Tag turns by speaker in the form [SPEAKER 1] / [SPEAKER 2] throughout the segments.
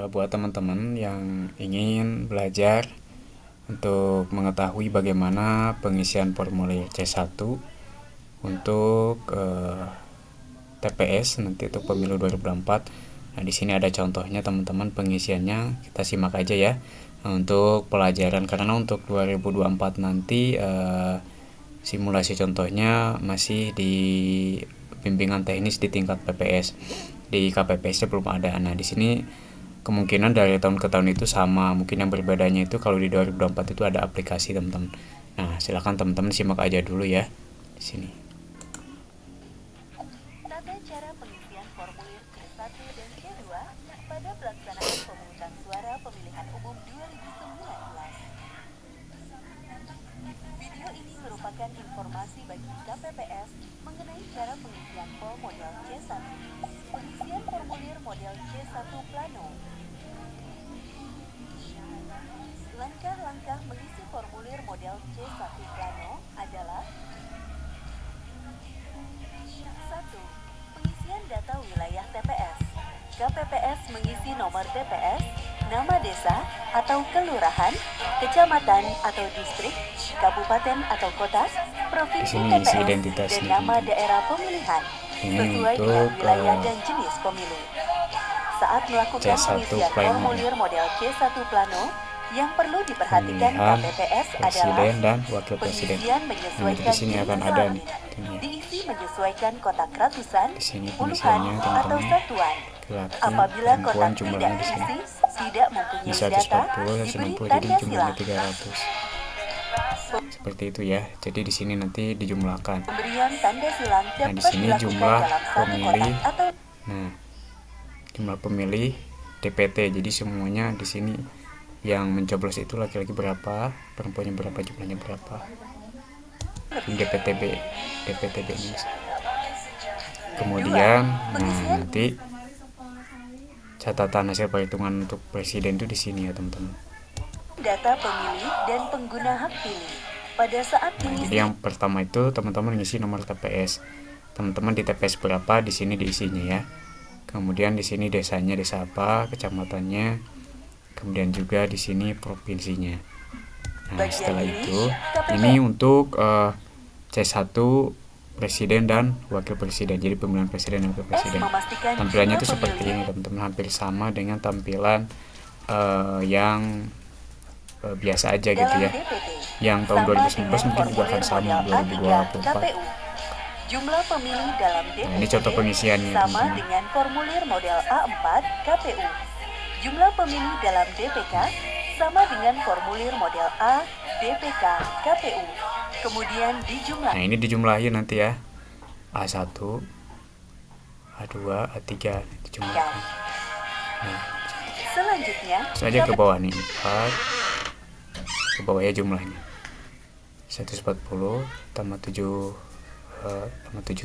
[SPEAKER 1] buat teman-teman yang ingin belajar untuk mengetahui bagaimana pengisian formulir C1 untuk TPS nanti untuk pemilu 2024. Nah, di sini ada contohnya teman-teman pengisiannya, kita simak aja ya. Untuk pelajaran, karena untuk 2024 nanti simulasi contohnya masih di bimbingan teknis di tingkat PPS. Di KPPS belum ada. Nah, di sini kemungkinan dari tahun ke tahun itu sama. Mungkin yang berbedanya itu kalau di 2024 itu ada aplikasi, teman-teman. Nah, silakan teman-teman simak aja dulu ya di sini.
[SPEAKER 2] Tata cara pengisian formulir C1 dan C2 pada pelaksanaan pemungutan suara pemilihan umum 2019. Video ini merupakan informasi bagi KPPS mengenai cara pengisian form model C1. Pengisian formulir model C1 Plano. Langkah-langkah mengisi formulir model C1 Plano adalah: 1. Pengisian data wilayah TPS. KPPS mengisi nomor TPS, nama desa atau kelurahan, kecamatan atau distrik, kabupaten atau kota, provinsi
[SPEAKER 1] Di sini isi
[SPEAKER 2] TPS,
[SPEAKER 1] identitasnya,
[SPEAKER 2] dan nama daerah pemilihan
[SPEAKER 1] ini
[SPEAKER 2] sesuai
[SPEAKER 1] untuk
[SPEAKER 2] dengan wilayah dan jenis pemilu. Saat melakukan
[SPEAKER 1] C1
[SPEAKER 2] pengisian
[SPEAKER 1] Plano.
[SPEAKER 2] formulir model C1 Plano, yang perlu diperhatikan
[SPEAKER 1] Pemilihan
[SPEAKER 2] KPPS adalah
[SPEAKER 1] presiden dan wakil presiden.
[SPEAKER 2] pengisian
[SPEAKER 1] Nah,
[SPEAKER 2] menyesuaikan
[SPEAKER 1] di sini akan
[SPEAKER 2] jenis
[SPEAKER 1] ada
[SPEAKER 2] salin.
[SPEAKER 1] nih. Ini ya.
[SPEAKER 2] Diisi menyesuaikan kotak ratusan,
[SPEAKER 1] Di sini
[SPEAKER 2] puluhan,
[SPEAKER 1] pengisiannya
[SPEAKER 2] atau
[SPEAKER 1] teman-teman.
[SPEAKER 2] satuan.
[SPEAKER 1] Laki,
[SPEAKER 2] Apabila
[SPEAKER 1] perempuan
[SPEAKER 2] kotak tidak
[SPEAKER 1] jumlahnya di sini.
[SPEAKER 2] diisi, tidak
[SPEAKER 1] Ini
[SPEAKER 2] mempunyai
[SPEAKER 1] 140,
[SPEAKER 2] data,
[SPEAKER 1] 160,
[SPEAKER 2] diberi
[SPEAKER 1] jadi
[SPEAKER 2] tanda
[SPEAKER 1] jumlahnya
[SPEAKER 2] silang.
[SPEAKER 1] 300. Seperti itu ya. Jadi di sini nanti dijumlahkan.
[SPEAKER 2] Pemberian tanda silang
[SPEAKER 1] Nah, di
[SPEAKER 2] dapat
[SPEAKER 1] sini
[SPEAKER 2] dilakukan
[SPEAKER 1] jumlah
[SPEAKER 2] dalam satu
[SPEAKER 1] pemilih.
[SPEAKER 2] kotak atau
[SPEAKER 1] Nah, jumlah pemilih DPT. Jadi semuanya di sini yang mencoblos itu laki-laki berapa, perempuannya berapa, jumlahnya berapa. Ini DPTB ini. Kemudian, nah nanti catatan hasil perhitungan untuk presiden itu di sini ya, teman-teman.
[SPEAKER 2] data pemilih dan pengguna hak pilih. Pada saat
[SPEAKER 1] Nah,
[SPEAKER 2] mengisi
[SPEAKER 1] jadi yang pertama itu teman-teman ngisi nomor TPS. Teman-teman di TPS berapa, di sini diisinya ya. Kemudian di sini desanya, desa apa, kecamatannya. Kemudian juga di sini provinsinya. Nah, setelah itu ini untuk C1 presiden dan wakil presiden. Jadi pemilihan presiden dan wakil presiden. Tampilannya itu seperti ini, teman-teman, hampir sama dengan tampilan yang biasa aja gitu ya. Yang tahun 2019 mungkin juga akan sama 2024.
[SPEAKER 2] Jumlah pemilih dalam DPT
[SPEAKER 1] Nah, ini contoh pengisiannya,
[SPEAKER 2] sama
[SPEAKER 1] teman-teman.
[SPEAKER 2] dengan formulir model A4 KPU. Jumlah pemilih dalam DPK sama dengan formulir model A DPK KPU. Kemudian dijumlah.
[SPEAKER 1] Nah, ini dijumlahin nanti ya. A1, A2, A3 dijumlahkan. Nah,
[SPEAKER 2] Selanjutnya,
[SPEAKER 1] saja ke bawah nih, 4. Ke bawah ya jumlahnya. 140 tambah 7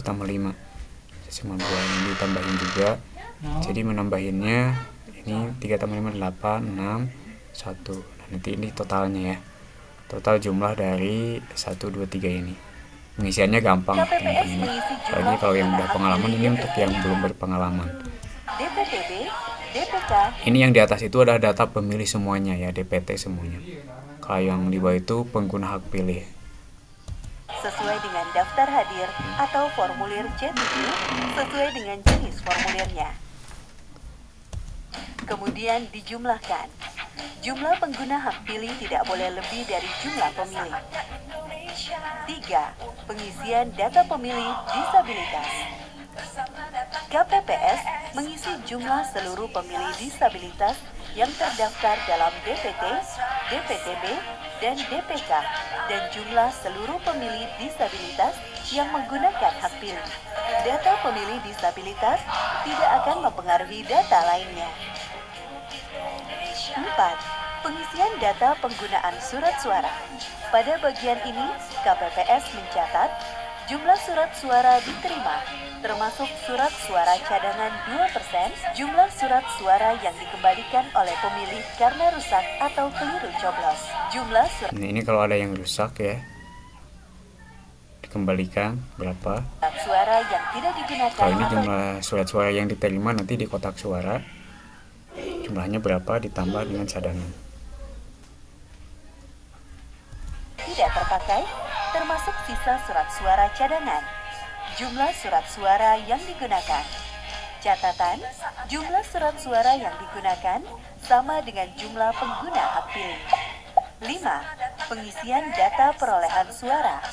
[SPEAKER 1] tambah 5. 192 ini ditambahin juga. Jadi menambahinnya ini 3 tambah 5 8, 6, 1. Nah, nanti ini totalnya ya. Total jumlah dari 1 2 3 ini. Pengisiannya gampang, teman-teman. Apalagi kalau yang udah pengalaman, ini untuk yang belum berpengalaman.
[SPEAKER 2] DPTB, DPK.
[SPEAKER 1] Ini yang di atas itu adalah data pemilih semuanya ya, DPT semuanya. Kalau yang di bawah itu pengguna hak pilih.
[SPEAKER 2] Sesuai dengan daftar hadir atau formulir C7 sesuai dengan jenis formulirnya. Kemudian dijumlahkan. Jumlah pengguna hak pilih tidak boleh lebih dari jumlah pemilih. 3. Pengisian data pemilih disabilitas. KPPS mengisi jumlah seluruh pemilih disabilitas yang terdaftar dalam DPT, DPTB, dan DPK, dan jumlah seluruh pemilih disabilitas yang menggunakan hak pilih. Data pemilih disabilitas tidak akan mempengaruhi data lainnya. 4. Pengisian data penggunaan surat suara. Pada bagian ini, KPPS mencatat jumlah surat suara diterima, termasuk surat suara cadangan 2%, jumlah surat suara yang dikembalikan oleh pemilih karena rusak atau keliru coblos. Jumlah surat
[SPEAKER 1] Nah, ini kalau ada yang rusak ya, dikembalikan berapa.
[SPEAKER 2] suara yang tidak digunakan
[SPEAKER 1] Kalau ini
[SPEAKER 2] atau
[SPEAKER 1] jumlah surat suara yang diterima nanti di kotak suara. jumlahnya berapa ditambah dengan cadangan.
[SPEAKER 2] Tidak terpakai, termasuk sisa surat suara cadangan. Jumlah surat suara yang digunakan. Catatan, jumlah surat suara yang digunakan sama dengan jumlah pengguna hak pilih. 5. Pengisian data perolehan suara.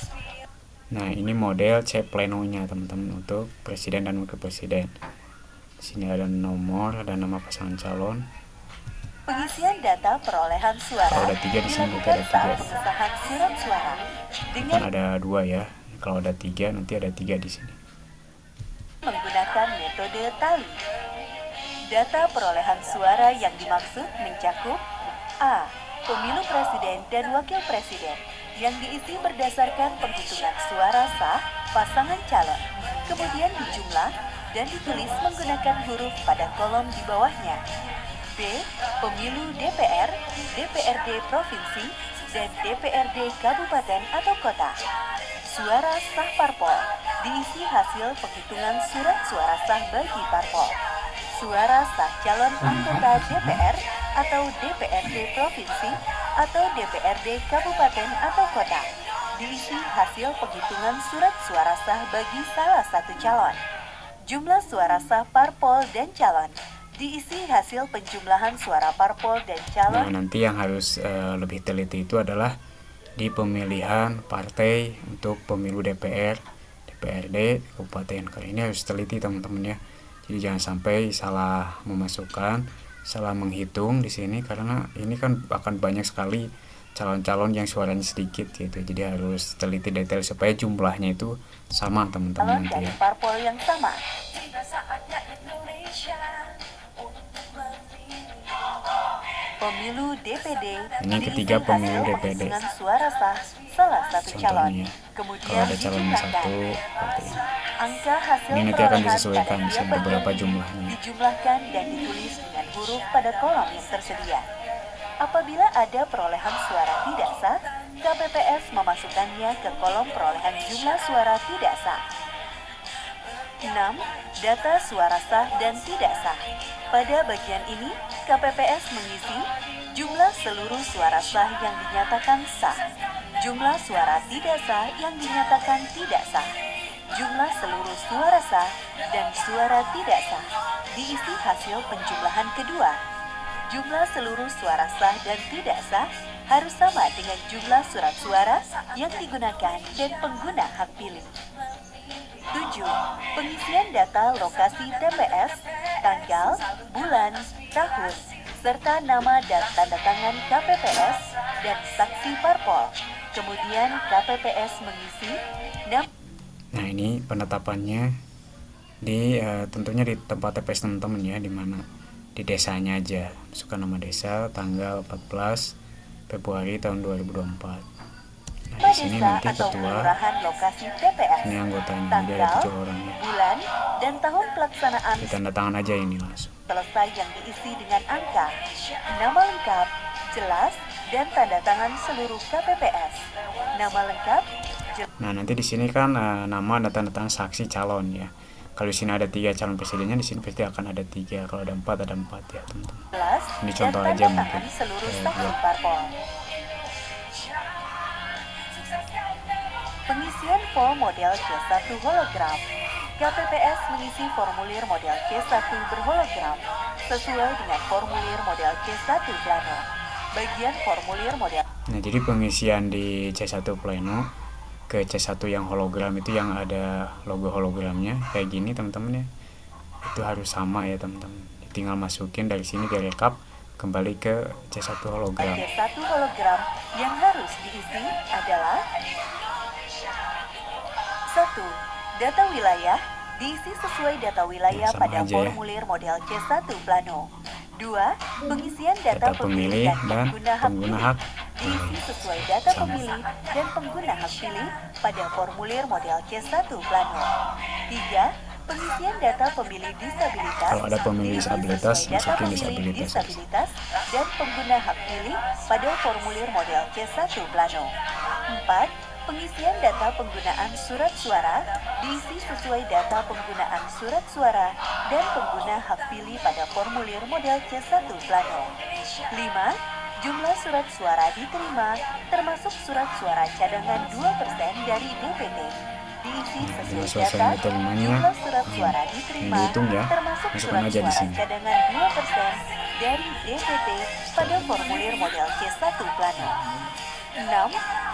[SPEAKER 1] Nah, ini model C plenonya teman-teman untuk presiden dan wakil presiden. Di sini ada nomor, ada nama pasangan calon.
[SPEAKER 2] Pengisian data perolehan suara
[SPEAKER 1] Kalau ada 3 di sini berarti ada 3.
[SPEAKER 2] saat pengesahan surat suara dengan
[SPEAKER 1] Kan ada 2 ya. Kalau ada 3 nanti ada 3 di sini.
[SPEAKER 2] menggunakan metode tali. Data perolehan suara yang dimaksud mencakup A. Pemilu presiden dan wakil presiden yang diisi berdasarkan penghitungan suara sah pasangan calon, kemudian dijumlah dan ditulis menggunakan huruf pada kolom di bawahnya. B. Pemilu DPR, DPRD provinsi, dan DPRD kabupaten atau kota. Suara sah parpol diisi hasil penghitungan surat suara sah bagi parpol. Suara sah calon anggota DPR atau DPRD provinsi atau DPRD kabupaten atau kota diisi hasil penghitungan surat suara sah bagi salah satu calon. Jumlah suara sah parpol dan calon diisi hasil penjumlahan suara parpol dan calon.
[SPEAKER 1] Nah, nanti yang harus lebih teliti itu adalah di pemilihan partai untuk pemilu DPR, DPRD, kabupaten. Kali ini harus teliti teman-teman ya. Jadi jangan sampai salah memasukkan, salah menghitung di sini karena ini kan akan banyak sekali calon-calon yang suaranya sedikit gitu. Jadi harus teliti detail supaya jumlahnya itu sama teman-teman nanti
[SPEAKER 2] Calon dari
[SPEAKER 1] ya.
[SPEAKER 2] parpol yang sama. Pemilu DPD
[SPEAKER 1] Ini ketiga
[SPEAKER 2] diisi
[SPEAKER 1] pemilu
[SPEAKER 2] hasil
[SPEAKER 1] DPD.
[SPEAKER 2] penghitungan suara sah salah satu calon.
[SPEAKER 1] Contohnya,
[SPEAKER 2] Kemudian
[SPEAKER 1] kalau ada calon yang
[SPEAKER 2] dijumlahkan.
[SPEAKER 1] satu seperti ini.
[SPEAKER 2] Angka hasil
[SPEAKER 1] Ini nanti akan
[SPEAKER 2] perolehan
[SPEAKER 1] disesuaikan
[SPEAKER 2] pada
[SPEAKER 1] di sini
[SPEAKER 2] tiap
[SPEAKER 1] beberapa
[SPEAKER 2] bagian
[SPEAKER 1] jumlahnya.
[SPEAKER 2] dijumlahkan dan ditulis dengan huruf pada kolom yang tersedia. Apabila ada perolehan suara tidak sah, KPPS memasukkannya ke kolom perolehan jumlah suara tidak sah. 6. Data suara sah dan tidak sah. Pada bagian ini, KPPS mengisi jumlah seluruh suara sah yang dinyatakan sah, jumlah suara tidak sah yang dinyatakan tidak sah, jumlah seluruh suara sah dan suara tidak sah diisi hasil penjumlahan kedua. Jumlah seluruh suara sah dan tidak sah harus sama dengan jumlah surat suara yang digunakan dan pengguna hak pilih. 7. Pengisian data lokasi TPS, tanggal, bulan, tahun, serta nama dan tanda tangan KPPS dan saksi parpol. Kemudian KPPS mengisi nama.
[SPEAKER 1] Nah, ini penetapannya di tentunya di tempat TPS teman-teman ya, di mana di desanya aja. Masukkan nama desa, tanggal 14 Februari tahun 2024. Nah, di sini
[SPEAKER 2] desa
[SPEAKER 1] nanti
[SPEAKER 2] atau
[SPEAKER 1] ketua,
[SPEAKER 2] kelurahan lokasi TPS,
[SPEAKER 1] ini anggotanya, jadi ada
[SPEAKER 2] tanggal,
[SPEAKER 1] 7 orang ya.
[SPEAKER 2] bulan, dan tahun pelaksanaan
[SPEAKER 1] Ditanda tangan aja ini langsung.
[SPEAKER 2] selesai yang diisi dengan angka, nama lengkap, jelas, dan tanda tangan seluruh KPPS. Nama lengkap,
[SPEAKER 1] Nah, nanti di sini kan nama dan tanda tangan saksi calon ya. Kalau di sini ada 3 calon presidennya, di sini pasti akan ada 3. Kalau ada 4 ada 4 ya teman-teman.
[SPEAKER 2] jelas,
[SPEAKER 1] Ini
[SPEAKER 2] dan
[SPEAKER 1] contoh
[SPEAKER 2] tanda
[SPEAKER 1] aja
[SPEAKER 2] tangan
[SPEAKER 1] mungkin.
[SPEAKER 2] seluruh
[SPEAKER 1] Kayak
[SPEAKER 2] saksi
[SPEAKER 1] buat
[SPEAKER 2] parpol. Pengisian form model C1 hologram. KPPS mengisi formulir model C1 berhologram sesuai dengan formulir model C1 plano. Bagian formulir model
[SPEAKER 1] Nah, jadi pengisian di C1 pleno ke C1 yang hologram itu yang ada logo hologramnya kayak gini teman-teman ya. Itu harus sama ya teman-teman. Tinggal masukin dari sini direkap kembali ke C1 hologram.
[SPEAKER 2] C1 hologram yang harus diisi adalah 1. Data wilayah diisi sesuai data wilayah
[SPEAKER 1] Ya, sama
[SPEAKER 2] pada
[SPEAKER 1] aja ya.
[SPEAKER 2] formulir model C1 plano. 2. Pengisian data,
[SPEAKER 1] Data pemilih dan pengguna hak
[SPEAKER 2] diisi sesuai data pemilih dan pengguna hak pilih pada formulir model C1 plano. 3. Pengisian data pemilih disabilitas.
[SPEAKER 1] Kalau ada pemilih
[SPEAKER 2] diisi
[SPEAKER 1] disabilitas,
[SPEAKER 2] sesuai data
[SPEAKER 1] masukin
[SPEAKER 2] pemilih
[SPEAKER 1] disabilitas.
[SPEAKER 2] dan pengguna hak pilih pada formulir model C1 plano. 4. Pengisian data penggunaan surat suara diisi sesuai data penggunaan surat suara dan pengguna hak pilih pada formulir model C1 Plano. 5. Jumlah surat suara diterima termasuk surat suara cadangan 2% dari DPT. Diisi sesuai data jumlah surat suara diterima termasuk surat suara cadangan 2% dari DPT pada formulir model C1 Plano. 6.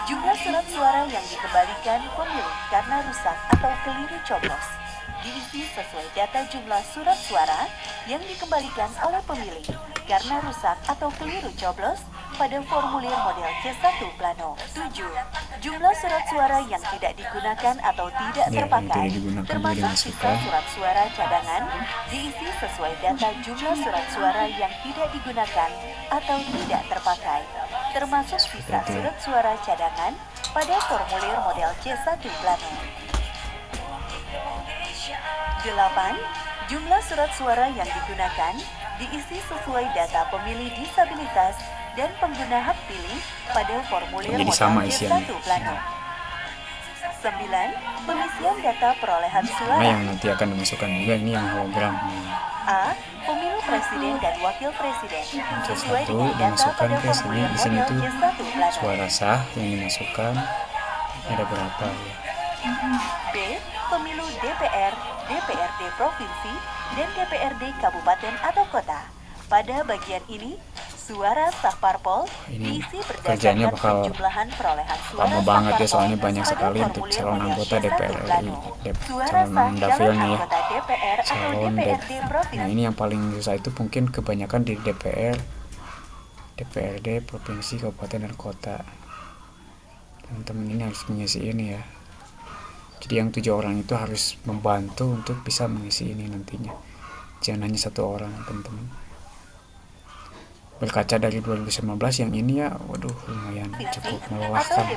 [SPEAKER 2] Jumlah surat suara yang dikembalikan pemilih karena rusak atau keliru coblos. Diisi sesuai data jumlah surat suara yang dikembalikan oleh pemilih karena rusak atau keliru coblos pada formulir model C1 Plano. 7. Jumlah surat suara yang tidak digunakan atau tidak terpakai, termasuk sisa surat suara cadangan, diisi sesuai data jumlah surat suara yang tidak digunakan atau tidak terpakai, termasuk sisa surat suara cadangan pada formulir model C1 Plano. 8. Jumlah surat suara yang digunakan diisi sesuai data pemilih disabilitas dan pengguna hak pilih pada formulir model C1 Plano. 9. Pengisian data perolehan suara
[SPEAKER 1] yang nanti akan dimasukkan juga ini yang hologram.
[SPEAKER 2] A. Pemilu presiden dan wakil presiden sesuai dengan data
[SPEAKER 1] dimasukkan
[SPEAKER 2] pada
[SPEAKER 1] ke sini.
[SPEAKER 2] formulir
[SPEAKER 1] Di sini
[SPEAKER 2] model
[SPEAKER 1] tuh
[SPEAKER 2] C1 Plano.
[SPEAKER 1] suara sah yang dimasukkan ada berapa ya?
[SPEAKER 2] B. Pemilu DPR, DPRD provinsi, dan DPRD kabupaten atau kota. Pada bagian ini, suara sah parpol diisi
[SPEAKER 1] kerjanya
[SPEAKER 2] berdasarkan
[SPEAKER 1] bakal
[SPEAKER 2] penjumlahan perolehan suara
[SPEAKER 1] lama
[SPEAKER 2] sah
[SPEAKER 1] banget ya,
[SPEAKER 2] parpol
[SPEAKER 1] soalnya banyak
[SPEAKER 2] pada
[SPEAKER 1] sekali untuk
[SPEAKER 2] formulir
[SPEAKER 1] calon
[SPEAKER 2] model
[SPEAKER 1] anggota
[SPEAKER 2] C1
[SPEAKER 1] DPR
[SPEAKER 2] Plano. Suara
[SPEAKER 1] calon
[SPEAKER 2] sah calon
[SPEAKER 1] dapilnya ya,
[SPEAKER 2] anggota DPR atau
[SPEAKER 1] calon
[SPEAKER 2] DPRD provinsi.
[SPEAKER 1] Nah ini yang paling susah itu mungkin kebanyakan di DPR, DPRD provinsi, kabupaten dan kota. Teman-teman ini harus mengisi ini ya. Jadi yang 7 orang itu harus membantu untuk bisa mengisi ini nantinya. Jangan hanya 1 orang, teman-teman. Berkaca dari 2019 yang ini ya, waduh lumayan cukup melelahkan.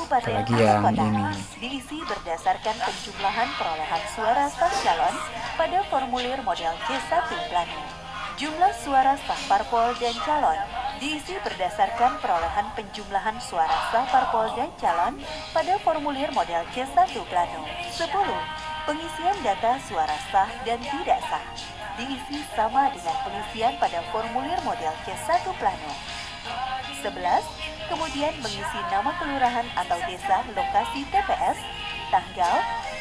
[SPEAKER 1] Apalagi yang ini.
[SPEAKER 2] Diisi berdasarkan penjumlahan perolehan suara sah calon pada formulir model C1 Plano. Jumlah suara sah parpol dan calon diisi berdasarkan perolehan penjumlahan suara sah parpol dan calon pada formulir model C1 Plano. 10. Pengisian data suara sah dan tidak sah diisi sama dengan pengisian pada formulir model C1 Plano. 11. Kemudian mengisi nama kelurahan atau desa lokasi TPS, tanggal,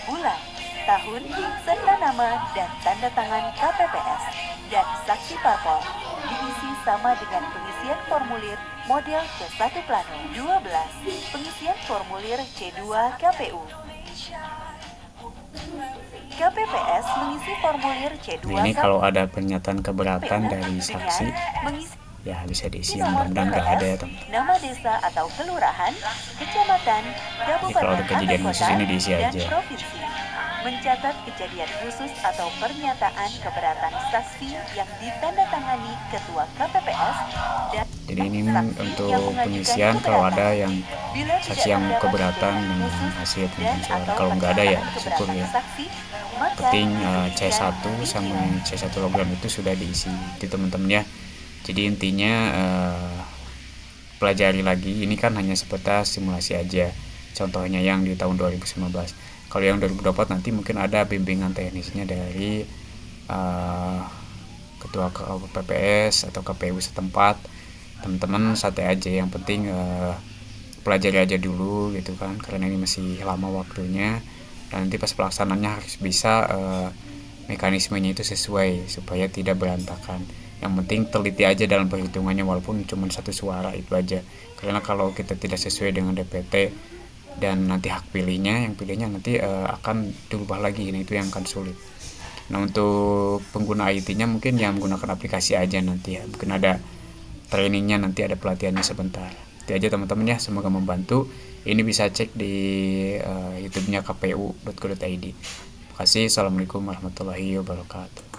[SPEAKER 2] bulan, tahun, serta nama dan tanda tangan KPPS dan saksi parpol diisi sama dengan pengisian formulir model C1 Plano. 12. Pengisian formulir C2 KPU. KPPS mengisi formulir C2.
[SPEAKER 1] Nah, ini kalau ada pernyataan keberatan dari saksi ya bisa diisi, mudah-mudahan nggak ada ya teman.
[SPEAKER 2] Nama desa atau kelurahan, kecamatan, kabupaten
[SPEAKER 1] kalau ada kejadian
[SPEAKER 2] atau
[SPEAKER 1] khusus
[SPEAKER 2] kota,
[SPEAKER 1] ini diisi
[SPEAKER 2] dan
[SPEAKER 1] aja.
[SPEAKER 2] provinsi. Mencatat kejadian khusus atau pernyataan keberatan saksi yang ditandatangani Ketua KPPS dan
[SPEAKER 1] jadi ini untuk pengisian kalau ada yang saksi yang keberatan dengan hasil penghitungan suara. Kalau nggak ada ya syukur ya. Penting C1 sama C1 hologram itu sudah diisi di teman-teman ya. Jadi intinya pelajari lagi, ini kan hanya sebatas simulasi aja. Contohnya yang di tahun 2019. Kalau yang 2024 nanti mungkin ada bimbingan teknisnya dari ketua KPPS atau KPU setempat. Teman-teman santai aja, yang penting pelajari aja dulu gitu kan, karena ini masih lama waktunya. Dan nanti pas pelaksanaannya harus bisa mekanismenya itu sesuai supaya tidak berantakan. Yang penting teliti aja dalam perhitungannya, walaupun cuma 1 suara itu aja. Karena kalau kita tidak sesuai dengan DPT dan nanti hak pilihnya, yang pilihnya nanti akan dirubah lagi, nah itu yang akan sulit. Nah untuk pengguna IT-nya mungkin yang menggunakan aplikasi aja nanti ya, mungkin ada trainingnya, nanti ada pelatihannya sebentar. Itu aja teman-teman ya, semoga membantu. Ini bisa cek di YouTube-nya kpu.go.id. Terima kasih. Assalamualaikum warahmatullahi wabarakatuh.